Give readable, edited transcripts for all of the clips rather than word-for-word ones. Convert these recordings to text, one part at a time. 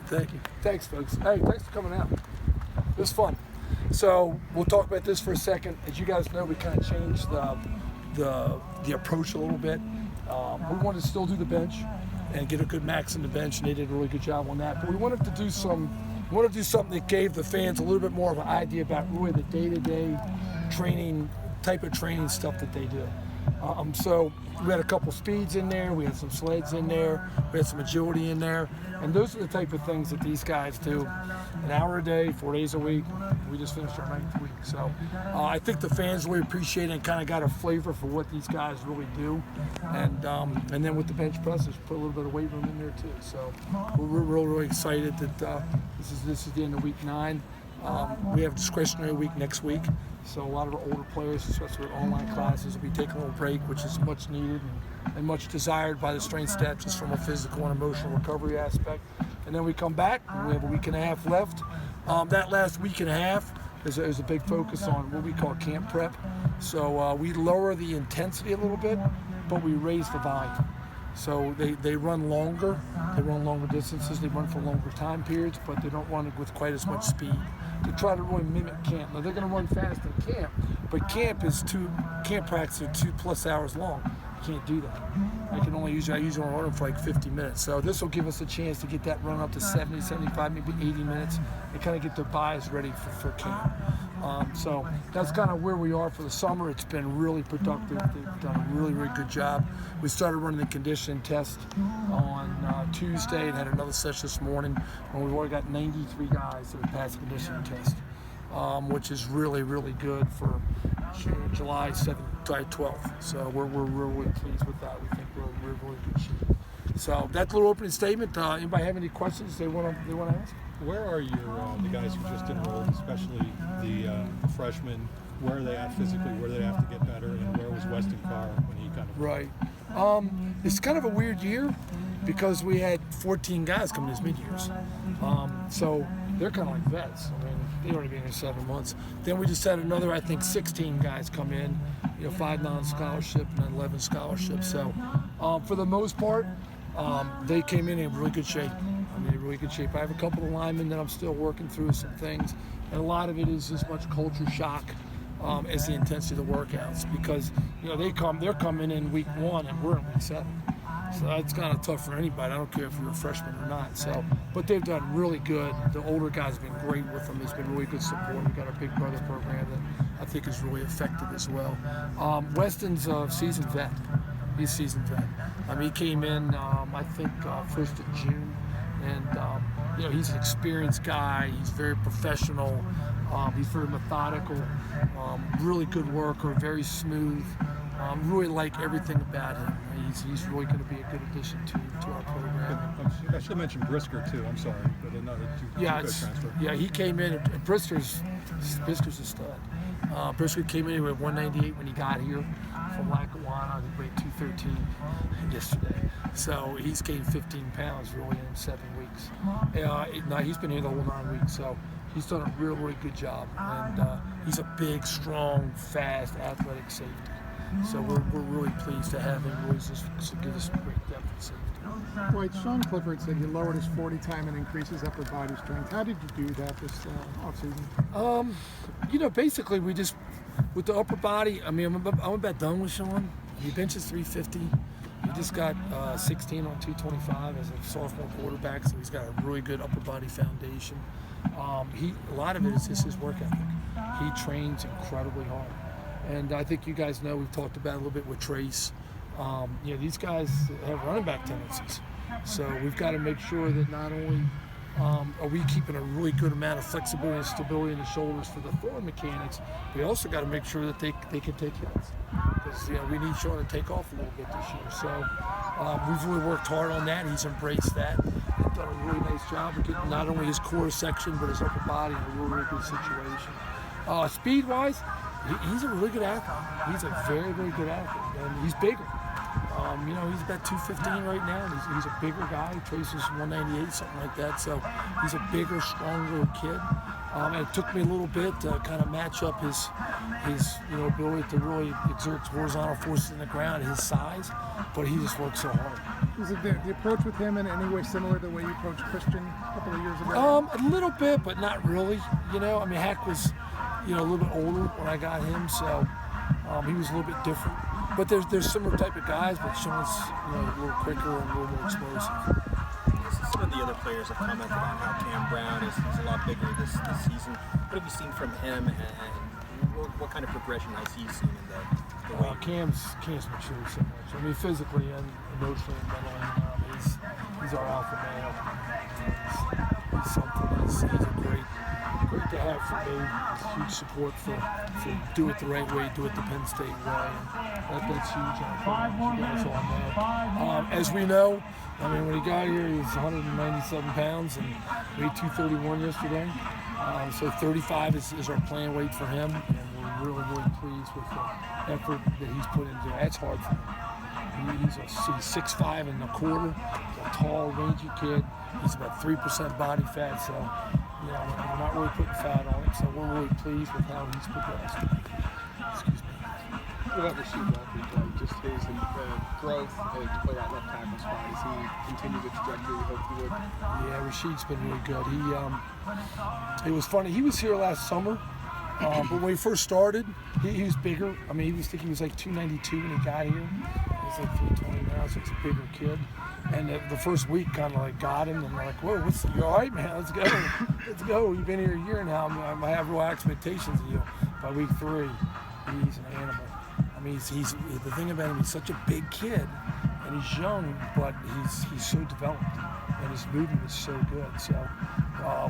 Thank you. Thanks, folks. Hey, thanks for coming out. It was fun. So we'll talk about this for a second. As you guys know, we kind of changed the approach a little bit. We wanted to still do the bench and get a good max in the bench, and they did a really good job on that. But we wanted to do something that gave the fans a little bit more of an idea about really the day-to-day training, type of training stuff that they do. So we had a couple speeds in there, we had some sleds in there, we had some agility in there, and those are the type of things that these guys do. An hour a day, 4 days a week. We just finished our 9th week. So I think the fans really appreciate it and kind of got a flavor for what these guys really do. And then with the bench presses, put a little bit of weight room in there too. So we're really excited that this is the end of week 9. We have discretionary week next week. So a lot of our older players, especially with online classes, will be taking a little break, which is much needed and much desired by the strength staff just from a physical and emotional recovery aspect. And then we come back, and we have a week and a half left. That last week and a half is a big focus on what we call camp prep. So we lower the intensity a little bit, but we raise the volume. So they run longer, distances, they run for longer time periods, but they don't run with quite as much speed. To try to really mimic camp. Now they're going to run fast in camp, but camp practice are 2+ hours long. You can't do that. I usually run them for like 50 minutes. So this will give us a chance to get that run up to 70, 75, maybe 80 minutes, and kind of get their bodies ready for camp. So that's kind of where we are for the summer. It's been really productive. They've done a really, really good job. We started running the conditioning test on Tuesday and had another session this morning, and we've already got 93 guys that have passed the conditioning test, which is really, really good for July 7th, July 12th. So we're really pleased with that. We think we're in really good shape. So that's a little opening statement. Anybody have any questions they want to ask? Where are the guys who just enrolled, especially the freshmen? Where are they at physically? Where do they have to get better? And where was Weston Carr when he kind of... Right. It's kind of a weird year because we had 14 guys coming as mid-years. So they're kind of like vets. I mean, they've already been here 7 months. Then we just had another, I think, 16 guys come in, 5 non-scholarship and then 11 scholarships. So for the most part, they came in really good shape. Really good shape. I have a couple of linemen that I'm still working through some things, and a lot of it is as much culture shock as the intensity of the workouts because they're coming in week 1 and we're in week 7, so that's kind of tough for anybody. I don't care if you're a freshman or not. So, but they've done really good. The older guys have been great with them. There's been really good support. We've got our Big Brother program that I think is really effective as well. Weston's a seasoned vet. He's a seasoned vet. He came in I think 1st of June. And he's an experienced guy. He's very professional. He's very methodical. Really good worker. Very smooth. Really like everything about him. He's really going to be a good addition to our program. I should mention Brisker too. I'm sorry, but another two transfer. Yeah, he came in. And Brisker's a stud. Brisker came in at 198 when he got here from Lackawanna. He weighed 213 yesterday. So he's gained 15 pounds really in 7 weeks. He's been here the whole 9 weeks, so he's done a really, really good job. And he's a big, strong, fast, athletic safety. So we're really pleased to have him. Really just give us some great depth and safety. Dwight, Sean Clifford said you lowered his 40 time and increased his upper body strength. How did you do that this offseason? Basically we just, with the upper body, I'm about done with Sean. He benches 350. He just got 16 on 225 as a sophomore quarterback, so he's got a really good upper body foundation. A lot of it is just his work ethic. He trains incredibly hard. And I think you guys know, we've talked about it a little bit with Trace. These guys have running back tendencies. So we've got to make sure that not only are we keeping a really good amount of flexibility and stability in the shoulders for the throwing mechanics, we also got to make sure that they can take hits. Because we need Sean to take off a little bit this year. So we've really worked hard on that. He's embraced that. He's done a really nice job of getting not only his core section, but his upper body in a really, really good situation. Speed-wise, he's a really good athlete. He's a very, very good athlete, and he's bigger. He's about 215 right now, and he's a bigger guy. Trace is 198, something like that. So he's a bigger, stronger kid. And it took me a little bit to kind of match up his ability to really exert horizontal forces in the ground, his size, but he just works so hard. Is it the approach with him in any way similar to the way you approached Christian a couple of years ago? A little bit, but not really. You know, I mean, Hack was, a little bit older when I got him, so he was a little bit different. But there's similar type of guys, but Sean's a little quicker and a little more explosive. Some of the other players have commented on how Cam Brown is a lot bigger this season. What have you seen from him, and what kind of progression has he seen in the weight? Cam's matured so much. I mean, physically and emotionally and mentally, he's our alpha male. He's something. He's a great to have for me. It's huge support for do it the right way, do it the Penn State way. And that's huge. You guys all know. As we know, I mean, when he got here, he was 197 pounds and weighed 231 yesterday. So 35 is our plan weight for him, and we're really, really pleased with the effort that he's put into it. That's hard for him. He's 6'5" and a quarter. He's a tall, rangy kid. He's about 3% body fat, so we're not really putting fat on him. So we're really pleased with how he's progressed. Excuse me. What about Rasheed Walker, just his growth to play that left tackle spot? Does he continue the trajectory we hoped he would? Yeah, Rasheed's been really good. It was funny. He was here last summer, but when he first started, he was bigger. I mean, he was like 292 when he got here. He's like 320 now, so he's a bigger kid. And the first week kind of like got him, and we're like, whoa, you all right, man? Let's go. Let's go. You've been here a year now. I have real expectations of you. By week 3, he's an animal. I mean, he's the thing about him, he's such a big kid, and he's young, but he's so developed, and his movement is so good. So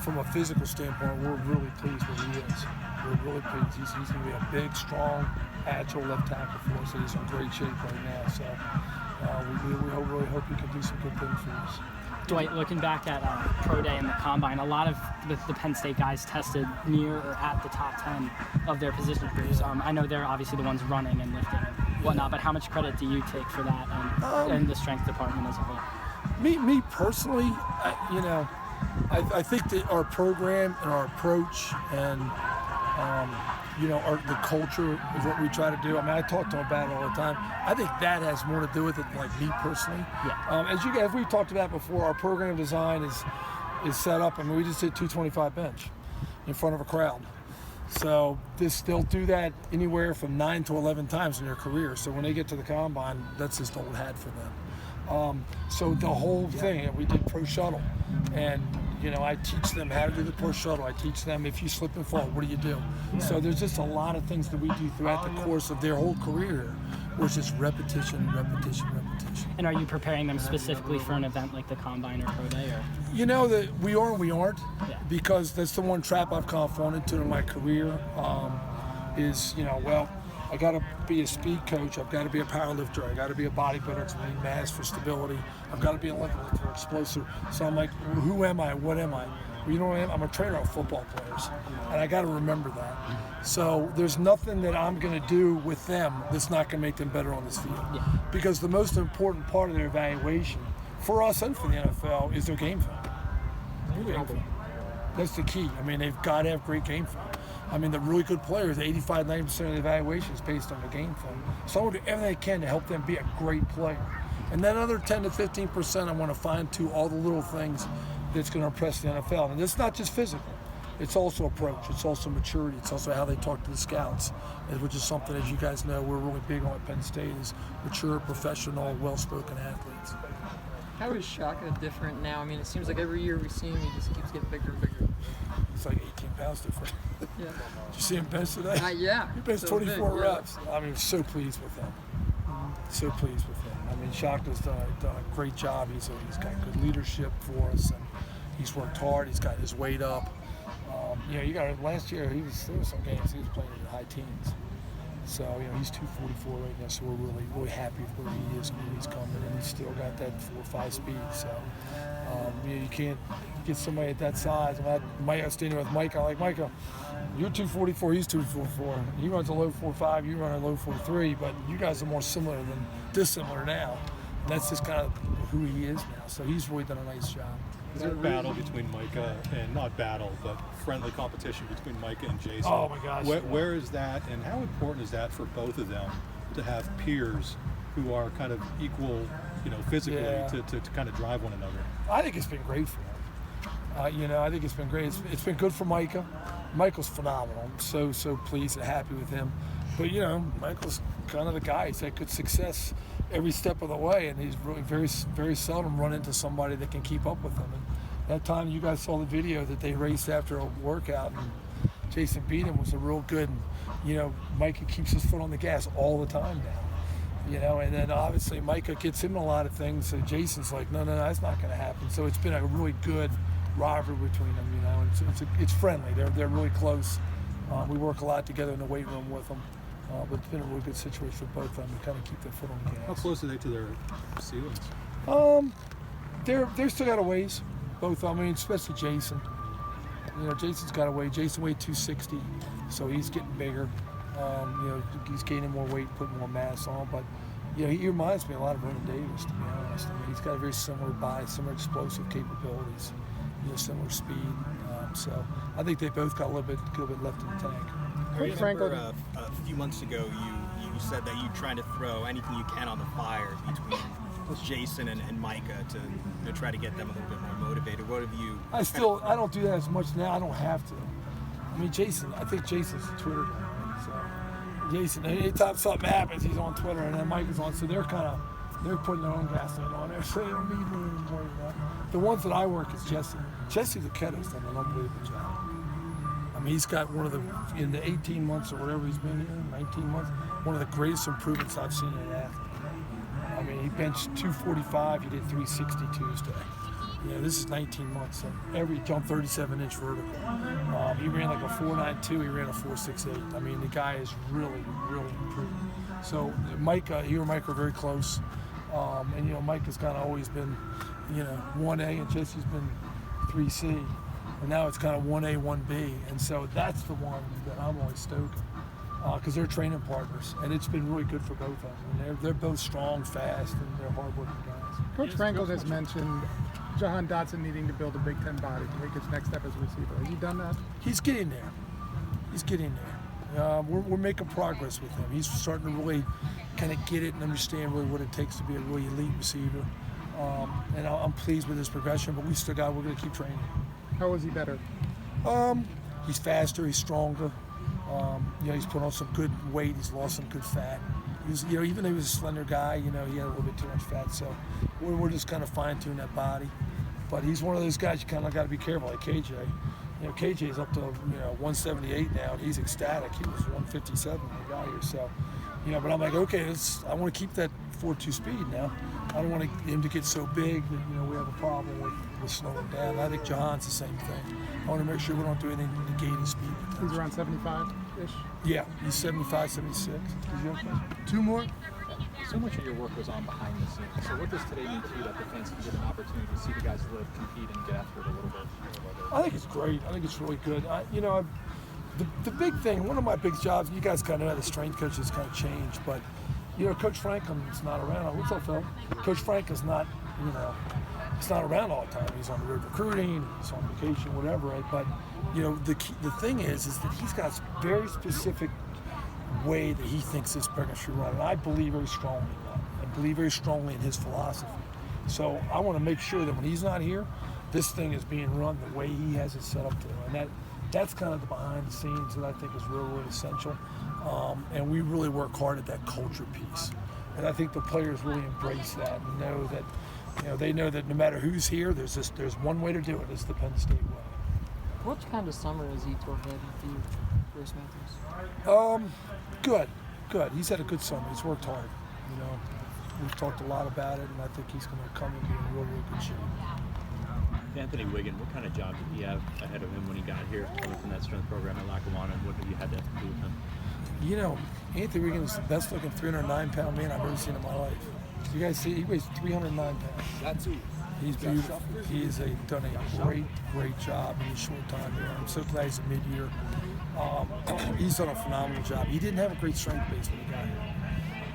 from a physical standpoint, we're really pleased with who he is. We're really pleased. He's going to be a big, strong, agile left tackle for us, and he's in great shape right now. So we really hope he can do some good things for us. Dwight, looking back at Pro Day and the Combine, a lot of the Penn State guys tested near or at the top 10 of their position groups. I know they're obviously the ones running and lifting and whatnot, but how much credit do you take for that and the strength department as a whole? Me personally, I think that our program and our approach and the culture of what we try to do. I mean, I talk to them about it all the time. I think that has more to do with it than like me personally. Yeah. As you guys, we've talked about before, our program design is set up. I mean, we just did 225 bench in front of a crowd. So they'll do that anywhere from 9 to 11 times in their career. So when they get to the combine, that's just old hat for them. So the whole thing, we did pro shuttle, and I teach them how to do the pro shuttle. I teach them if you slip and fall, what do you do? So there's just a lot of things that we do throughout the course of their whole career, where it's just repetition. And are you preparing them specifically for an event like the Combine or Pro Day? Or? That we are and we aren't, Yeah. because that's the one trap I've kind of fallen into in my career. I got to be a speed coach. I've got to be a power lifter. I got to be a bodybuilder to need mass for stability. I've got to be a lifter, explosive. So I'm like, who am I? What am I? Well, you know what I am? I'm a trainer of football players, and I got to remember that. So there's nothing that I'm going to do with them that's not going to make them better on this field. Yeah. Because the most important part of their evaluation, for us and for the NFL, is their game film. Their game film. That's the key. I mean, they've got to have great game film. I mean, the really good players, 85-90% of the evaluation is based on the game film. So I want to do everything I can to help them be a great player. And that other 10 to 15%, I want to fine-tune all the little things that's going to impress the NFL. And it's not just physical. It's also approach. It's also maturity. It's also how they talk to the scouts, which is something, as you guys know, we're really big on at Penn State, is mature, professional, well-spoken athletes. How is Shaka different now? I mean, it seems like every year we see him, he just keeps getting bigger and bigger. It's like 18 pounds different. Yeah. Did you see him bench today? Yeah. He benched So 24 big, yeah. reps. I mean, so pleased with him. So pleased with him. I mean, Shaka's done a great job. He's got good leadership for us, and he's worked hard. He's got his weight up. Last year there was some games he was playing in the high teens. So he's 244 right now. So we're really, really happy with where he is and where he's coming, and he's still got that 4.5 speed. So you can't get somebody at that size. I was standing with Mike. I'm like, Micah, you're 244, he's 244. He runs a low 4.5, you run a low 4.3, but you guys are more similar than dissimilar now. And that's just kind of who he is now. So he's really done a nice job. Is there a battle between Micah, and not battle, but friendly competition between Micah and Jason? Oh my gosh. Where is that, and how important is that for both of them to have peers who are kind of equal physically Yeah. to kind of drive one another. I think it's been great for him. I think it's been great. It's been good for Micah. Michael's phenomenal. I'm so pleased and happy with him. But Michael's kind of the guy. He's had good success every step of the way, and he's really very seldom run into somebody that can keep up with him. And that time you guys saw the video that they raced after a workout, and Jason beat him, was a real good. Micah keeps his foot on the gas all the time now. And then obviously Micah gets him in a lot of things. So Jason's like, no, that's not going to happen. So it's been a really good rivalry between them. And it's friendly. They're really close. We work a lot together in the weight room with them. But it's been a really good situation for both of them to kind of keep their foot on the gas. How close are they to their ceilings? They're still got a ways. Both. Especially Jason. Jason's got a ways. Jason weighed 260, so he's getting bigger. He's gaining more weight, putting more mass on. But he reminds me a lot of Vernon Davis, to be honest. He's got a very similar body, similar explosive capabilities, similar speed. So I think they both got a little bit left in the tank. I remember a few months ago you said that you're trying to throw anything you can on the fire between Jason and Micah to try to get them a little bit more motivated. What have you? I don't do that as much now. I don't have to. I think Jason's a Twitter guy. So Jason, anytime something happens, he's on Twitter, and then Micah's on. So they're putting their own gasoline on there. So they don't need me anymore. The ones that I work is Jesse. Jesse Lucchetto's done an unbelievable job. He's got in the 18 months or whatever he's been here, 19 months, one of the greatest improvements I've seen in an athlete. He benched 245, he did 360 Tuesday. This is 19 months. So he jumped 37-inch vertical. He ran like a 4.92, he ran a 4.68. The guy is really, really improved. So Micah, he and Micah are very close. Micah's kind of always been, 1A, and Jesse's been 3C. And now it's kind of 1A, 1B. And so that's the one that I'm always stoking, because they're training partners. And it's been really good for both of them. They're both strong, fast, and they're hardworking guys. Coach Frankel has mentioned Jahan Dotson needing to build a Big Ten body to make his next step as a receiver. Has he done that? He's getting there. We're making progress with him. He's starting to really kind of get it and understand really what it takes to be a really elite receiver. And I'm pleased with his progression, but we're going to keep training. How is he better? He's faster, he's stronger. He's put on some good weight, he's lost some good fat. Even though he was a slender guy, he had a little bit too much fat. So we're just kind of fine-tuning that body. But he's one of those guys you kind of got to be careful, like KJ. KJ's up to 178 now, and he's ecstatic. He was 157 when he got here. So, but I'm like, okay, I want to keep that 4.2 speed now. I don't want him to get so big that we have a problem with slowing down. I think Jahan's the same thing. I want to make sure we don't do anything to negate his speed. He's around 75-ish? Yeah, he's 75, 76. Two more? So much of your work goes on behind the scenes. So what does today mean to you that the fans can get an opportunity to see the guys live, compete, and get after it a little bit? I think it's great. I think it's really good. The big thing, one of my big jobs, you guys kind of know the strength coaches kind of changed, but Coach Franklin's not around. What's up, Phil? Coach Franklin's not, he's not around all the time. He's on the road recruiting, he's on vacation, whatever, right? But, the thing is that he's got a very specific way that he thinks this program should run. And I believe very strongly in that. I believe very strongly in his philosophy. So I want to make sure that when he's not here, this thing is being run the way he has it set up to. And that's kind of the behind the scenes that I think is really, really essential. And we really work hard at that culture piece. And I think the players really embrace that and know that, they know that no matter who's here, there's one way to do it. It's the Penn State way. What kind of summer has Etor had for you, Bruce Matthews? Good. He's had a good summer. He's worked hard. We've talked a lot about it, and I think he's going to come and be in real, real good shape. Anthony Wiggin, what kind of job did he have ahead of him when he got here within that strength program at Lackawanna, and what have you had to do with him? Anthony Wiggin is the best looking 309-pound man I've ever seen in my life. You guys see, he weighs 309 pounds. That's who. He's beautiful. He has done a great job in a short time here. I'm so glad he's a mid-year. He's done a phenomenal job. He didn't have a great strength base when he got here.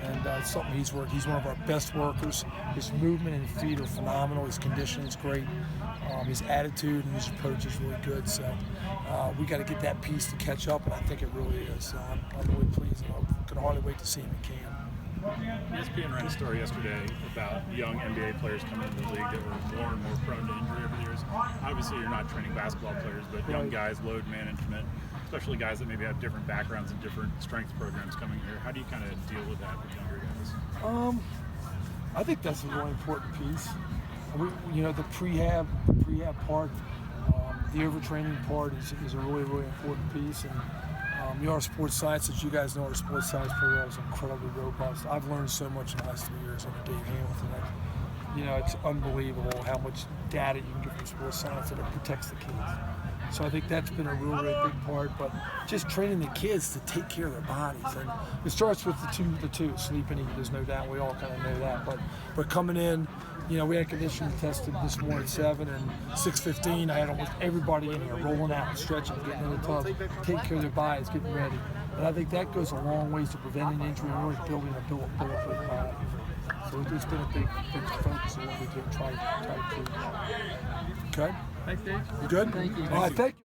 And it's something he's worked. He's one of our best workers. His movement and feet are phenomenal. His conditioning is great. His attitude and his approach is really good. So we got to get that piece to catch up, and I think it really is. I'm really pleased. I can hardly wait to see him in camp. ESPN ran a story yesterday about young NBA players coming into the league that were more and more prone to injury over the years. Obviously, you're not training basketball players, but young guys, load management, especially guys that maybe have different backgrounds and different strength programs coming here. How do you kind of deal with that with younger guys? I think that's a really important piece. The prehab part, the overtraining part is a really important piece. And our sports science, as you guys know, our sports science program is incredibly robust. I've learned so much in the last 3 years under Dave Hamilton. It's unbelievable how much data you can get from sports science, and it protects the kids. So I think that's been a really big part. But just training the kids to take care of their bodies, and it starts with the two, sleep and eat. There's no doubt, we all kind of know that. But coming in, we had conditioning tested this morning at 7 and 6:15. I had almost everybody in here rolling out, stretching, getting in the tub, taking care of their bodies, getting ready. And I think that goes a long ways to preventing injury and really building a bulletproof body. So it's been a big focus of what we do, try to do. Okay? Thanks, Dave. You good? Thank you. All right, thank you.